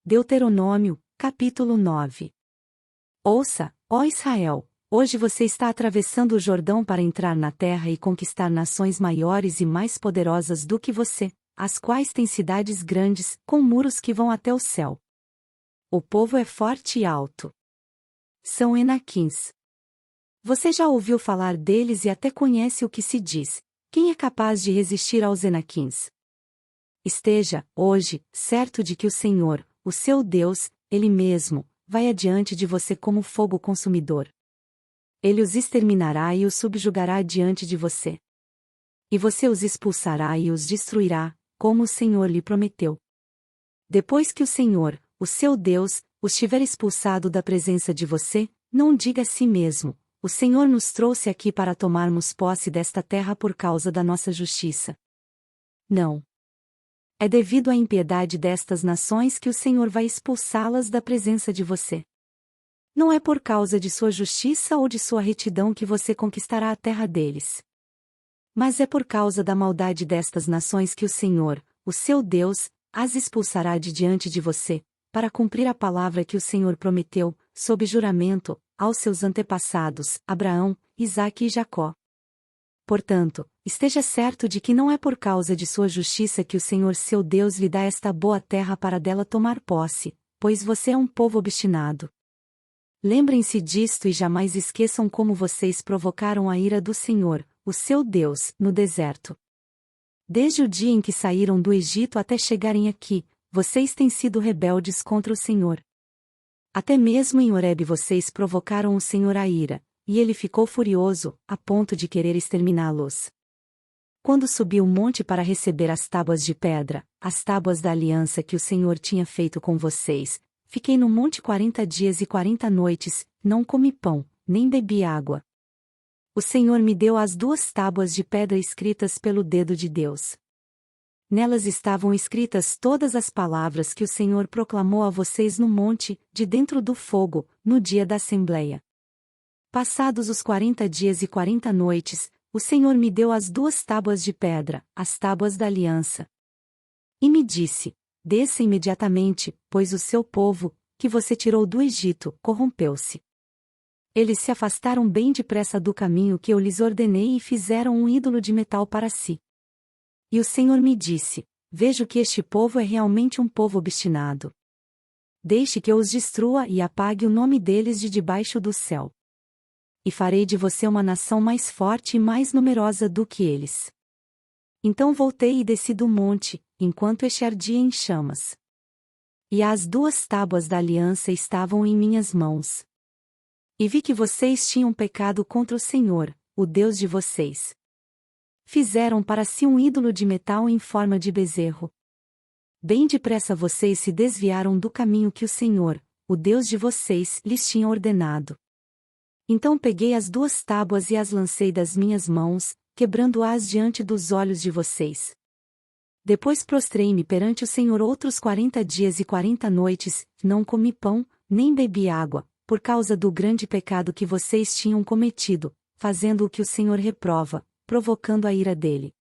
Deuteronômio, capítulo 9. Ouça, ó Israel, hoje você está atravessando o Jordão para entrar na terra e conquistar nações maiores e mais poderosas do que você, as quais têm cidades grandes, com muros que vão até o céu. O povo é forte e alto. São Enaquins. Você já ouviu falar deles e até conhece o que se diz: quem é capaz de resistir aos Enaquins? Esteja, hoje, certo de que o Senhor, o seu Deus, Ele mesmo, vai adiante de você como fogo consumidor. Ele os exterminará e os subjugará diante de você. E você os expulsará e os destruirá, como o Senhor lhe prometeu. Depois que o Senhor, o seu Deus, os tiver expulsado da presença de você, não diga a si mesmo: o Senhor nos trouxe aqui para tomarmos posse desta terra por causa da nossa justiça. Não. É devido à impiedade destas nações que o Senhor vai expulsá-las da presença de você. Não é por causa de sua justiça ou de sua retidão que você conquistará a terra deles. Mas é por causa da maldade destas nações que o Senhor, o seu Deus, as expulsará de diante de você, para cumprir a palavra que o Senhor prometeu, sob juramento, aos seus antepassados, Abraão, Isaque e Jacó. Portanto, esteja certo de que não é por causa de sua justiça que o Senhor seu Deus lhe dá esta boa terra para dela tomar posse, pois você é um povo obstinado. Lembrem-se disto e jamais esqueçam como vocês provocaram a ira do Senhor, o seu Deus, no deserto. Desde o dia em que saíram do Egito até chegarem aqui, vocês têm sido rebeldes contra o Senhor. Até mesmo em Horebe vocês provocaram o Senhor a ira, e ele ficou furioso, a ponto de querer exterminá-los. Quando subi o monte para receber as tábuas de pedra, as tábuas da aliança que o Senhor tinha feito com vocês, fiquei no monte 40 dias e 40 noites, não comi pão, nem bebi água. O Senhor me deu as 2 tábuas de pedra escritas pelo dedo de Deus. Nelas estavam escritas todas as palavras que o Senhor proclamou a vocês no monte, de dentro do fogo, no dia da Assembleia. Passados os 40 dias e 40 noites, o Senhor me deu as 2 tábuas de pedra, as tábuas da aliança. E me disse: desça imediatamente, pois o seu povo, que você tirou do Egito, corrompeu-se. Eles se afastaram bem depressa do caminho que eu lhes ordenei e fizeram um ídolo de metal para si. E o Senhor me disse: vejo que este povo é realmente um povo obstinado. Deixe que eu os destrua e apague o nome deles de debaixo do céu. E farei de você uma nação mais forte e mais numerosa do que eles. Então voltei e desci do monte, enquanto este ardia em chamas. E as 2 tábuas da aliança estavam em minhas mãos. E vi que vocês tinham pecado contra o Senhor, o Deus de vocês. Fizeram para si um ídolo de metal em forma de bezerro. Bem depressa vocês se desviaram do caminho que o Senhor, o Deus de vocês, lhes tinha ordenado. Então peguei as 2 tábuas e as lancei das minhas mãos, quebrando-as diante dos olhos de vocês. Depois prostrei-me perante o Senhor outros 40 dias e 40 noites, não comi pão, nem bebi água, por causa do grande pecado que vocês tinham cometido, fazendo o que o Senhor reprova, provocando a ira dele.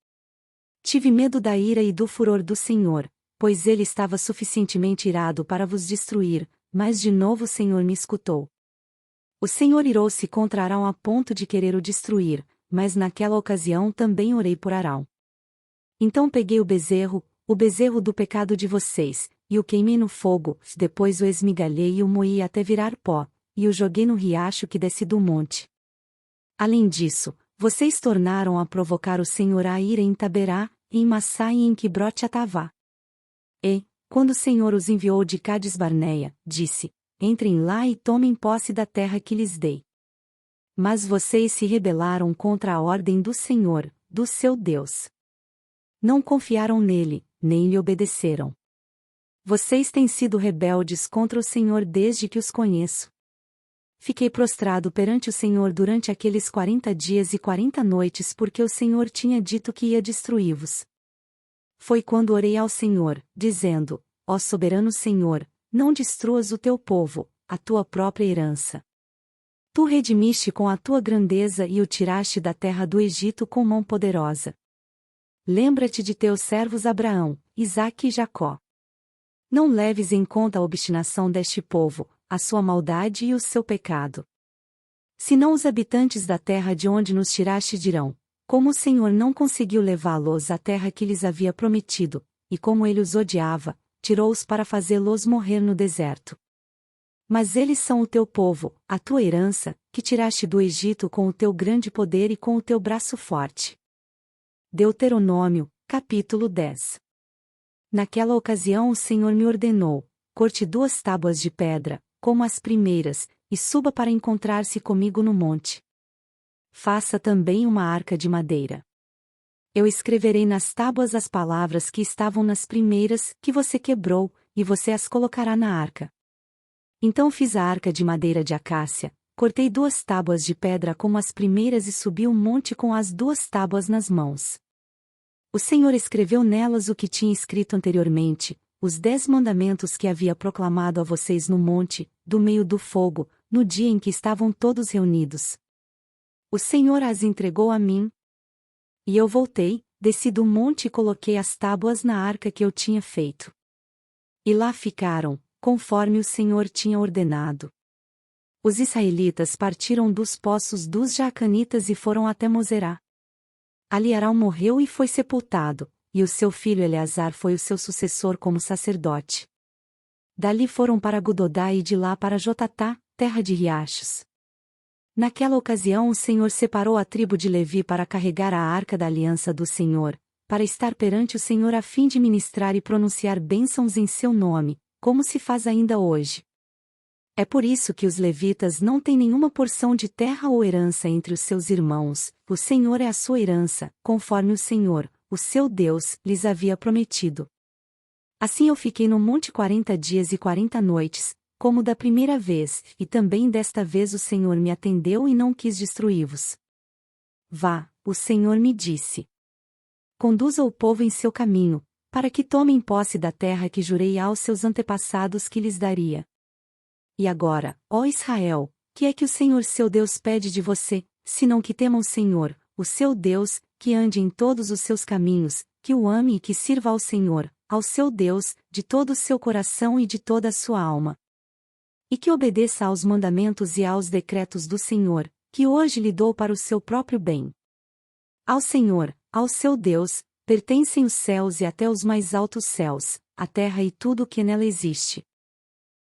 Tive medo da ira e do furor do Senhor, pois ele estava suficientemente irado para vos destruir, mas de novo o Senhor me escutou. O Senhor irou-se contra Arão a ponto de querer o destruir, mas naquela ocasião também orei por Arão. Então peguei o bezerro do pecado de vocês, e o queimei no fogo, depois o esmigalhei e o moí até virar pó, e o joguei no riacho que desce do monte. Além disso, vocês tornaram a provocar o Senhor a ira em Taberá, em Massá e em Quibrote-Atavá. E, quando o Senhor os enviou de Cades-Barneia, disse: entrem lá e tomem posse da terra que lhes dei. Mas vocês se rebelaram contra a ordem do Senhor, do seu Deus. Não confiaram nele, nem lhe obedeceram. Vocês têm sido rebeldes contra o Senhor desde que os conheço. Fiquei prostrado perante o Senhor durante aqueles 40 dias e 40 noites porque o Senhor tinha dito que ia destruí-vos. Foi quando orei ao Senhor, dizendo: ó soberano Senhor, não destruas o teu povo, a tua própria herança. Tu redimiste com a tua grandeza e o tiraste da terra do Egito com mão poderosa. Lembra-te de teus servos Abraão, Isaque e Jacó. Não leves em conta a obstinação deste povo, a sua maldade e o seu pecado. Senão os habitantes da terra de onde nos tiraste dirão: como o Senhor não conseguiu levá-los à terra que lhes havia prometido, e como ele os odiava, tirou-os para fazê-los morrer no deserto. Mas eles são o teu povo, a tua herança, que tiraste do Egito com o teu grande poder e com o teu braço forte. Deuteronômio, capítulo 10. Naquela ocasião o Senhor me ordenou: corte 2 tábuas de pedra, como as primeiras, e suba para encontrar-se comigo no monte. Faça também uma arca de madeira. Eu escreverei nas tábuas as palavras que estavam nas primeiras, que você quebrou, e você as colocará na arca. Então fiz a arca de madeira de acácia, cortei 2 tábuas de pedra como as primeiras e subi o monte com as 2 tábuas nas mãos. O Senhor escreveu nelas o que tinha escrito anteriormente, os 10 mandamentos que havia proclamado a vocês no monte, do meio do fogo, no dia em que estavam todos reunidos. O Senhor as entregou a mim. E eu voltei, desci do monte e coloquei as tábuas na arca que eu tinha feito. E lá ficaram, conforme o Senhor tinha ordenado. Os israelitas partiram dos poços dos Jaacanitas e foram até Mosera. Ali Arão morreu e foi sepultado, e o seu filho Eleazar foi o seu sucessor como sacerdote. Dali foram para Gudodá e de lá para Jotatá, terra de riachos. Naquela ocasião o Senhor separou a tribo de Levi para carregar a arca da aliança do Senhor, para estar perante o Senhor a fim de ministrar e pronunciar bênçãos em seu nome, como se faz ainda hoje. É por isso que os levitas não têm nenhuma porção de terra ou herança entre os seus irmãos, o Senhor é a sua herança, conforme o Senhor, o seu Deus, lhes havia prometido. Assim eu fiquei no monte 40 dias e 40 noites, como da primeira vez, e também desta vez o Senhor me atendeu e não quis destruí-vos. Vá, o Senhor me disse. Conduza o povo em seu caminho, para que tomem posse da terra que jurei aos seus antepassados que lhes daria. E agora, ó Israel, que é que o Senhor seu Deus pede de você, senão que tema o Senhor, o seu Deus, que ande em todos os seus caminhos, que o ame e que sirva ao Senhor, ao seu Deus, de todo o seu coração e de toda a sua alma. E que obedeça aos mandamentos e aos decretos do Senhor, que hoje lhe dou para o seu próprio bem. Ao Senhor, ao seu Deus, pertencem os céus e até os mais altos céus, a terra e tudo o que nela existe.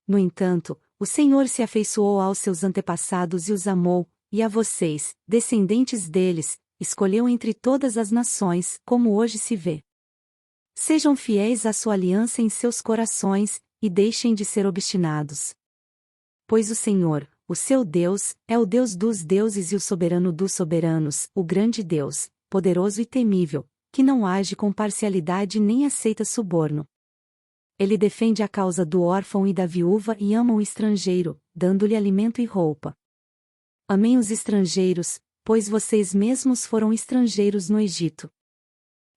No entanto, o Senhor se afeiçoou aos seus antepassados e os amou, e a vocês, descendentes deles, escolheu entre todas as nações, como hoje se vê. Sejam fiéis à sua aliança em seus corações, e deixem de ser obstinados. Pois o Senhor, o seu Deus, é o Deus dos deuses e o soberano dos soberanos, o grande Deus, poderoso e temível, que não age com parcialidade nem aceita suborno. Ele defende a causa do órfão e da viúva e ama o estrangeiro, dando-lhe alimento e roupa. Amem os estrangeiros, pois vocês mesmos foram estrangeiros no Egito.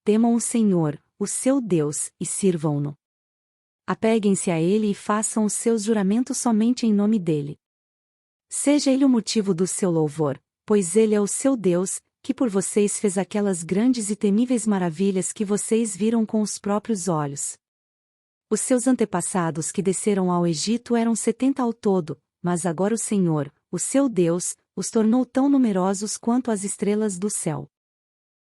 Temam o Senhor, o seu Deus, e sirvam-no. Apeguem-se a ele e façam os seus juramentos somente em nome dele. Seja ele o motivo do seu louvor, pois ele é o seu Deus, que por vocês fez aquelas grandes e temíveis maravilhas que vocês viram com os próprios olhos. Os seus antepassados que desceram ao Egito eram 70 ao todo, mas agora o Senhor, o seu Deus, os tornou tão numerosos quanto as estrelas do céu.